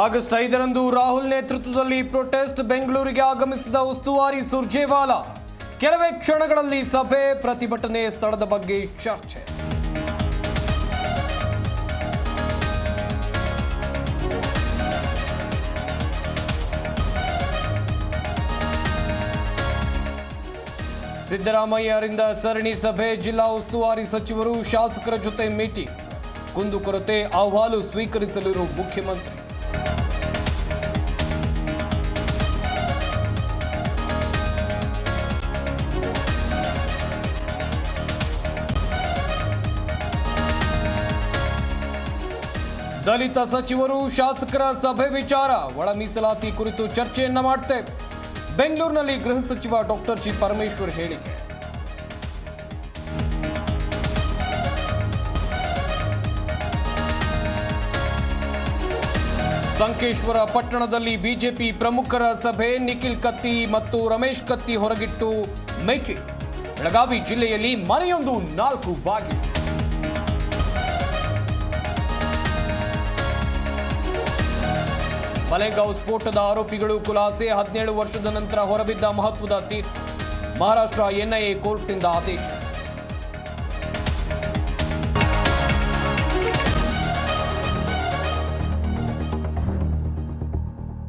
August 5ರಂದು Rahul ನೇತೃತ್ವದಲ್ಲಿ protest ಬೆಂಗಳೂರಿಗೆ ಆಗಮಿಸಿದ ಉಸ್ತುವಾರಿ ಸುರ್ಜೇವಾಲಾ ಕೆಲವೇ ಕ್ಷಣಗಳಲ್ಲಿ ಸಭೆ ಪ್ರತಿಭಟನೆ ಸ್ಥಳದ ಬಗ್ಗೆ ಚರ್ಚೆ. ಸಿದ್ದರಾಮಯ್ಯ ಅವರಿಂದ ಸರಣಿ ಸಭೆ, ಜಿಲ್ಲಾ ಉಸ್ತುವಾರಿ ಸಚಿವರು ಶಾಸಕರ ಜೊತೆ ಮೀಟಿಂಗ್, ಕುಂದುಕೊರತೆ ಅಹವಾಲು ಸ್ವೀಕರಿಸಲಿರುವ ಮುಖ್ಯಮಂತ್ರಿ. ದಲಿತ ಸಚಿವರು ಶಾಸಕರ ಸಭೆ ವಿಚಾರ, ಒಳ ಮೀಸಲಾತಿ ಕುರಿತು ಚರ್ಚೆಯನ್ನ ಮಾಡ್ತೇವೆ. ಬೆಂಗಳೂರಿನಲ್ಲಿ ಗೃಹ ಸಚಿವ ಡಾಕ್ಟರ್ ಜಿ ಪರಮೇಶ್ವರ್ ಹೇಳಿಕೆ. ಸಂಕೇಶ್ವರ ಪಟ್ಟಣದಲ್ಲಿ ಬಿಜೆಪಿ ಪ್ರಮುಖರ ಸಭೆ, ನಿಖಿಲ್ ಕತ್ತಿ ಮತ್ತು ರಮೇಶ್ ಕತ್ತಿ ಹೊರಗಿಟ್ಟು ಮೀಟಿಂಗ್. ಬೆಳಗಾವಿ ಜಿಲ್ಲೆಯಲ್ಲಿ ಮನೆಯೊಂದು 4 ಬಾಗಿಲು. ಮಲೆಗಾಂವ್ ಸ್ಫೋಟದ ಆರೋಪಿಗಳು ಖುಲಾಸೆ, 17 ವರ್ಷದ ನಂತರ ಹೊರಬಿದ್ದ ಮಹತ್ವದ ತೀರ್ಪು. ಮಹಾರಾಷ್ಟ್ರ ಎನ್ಐಎ ಕೋರ್ಟ್ನಿಂದ ಆದೇಶ.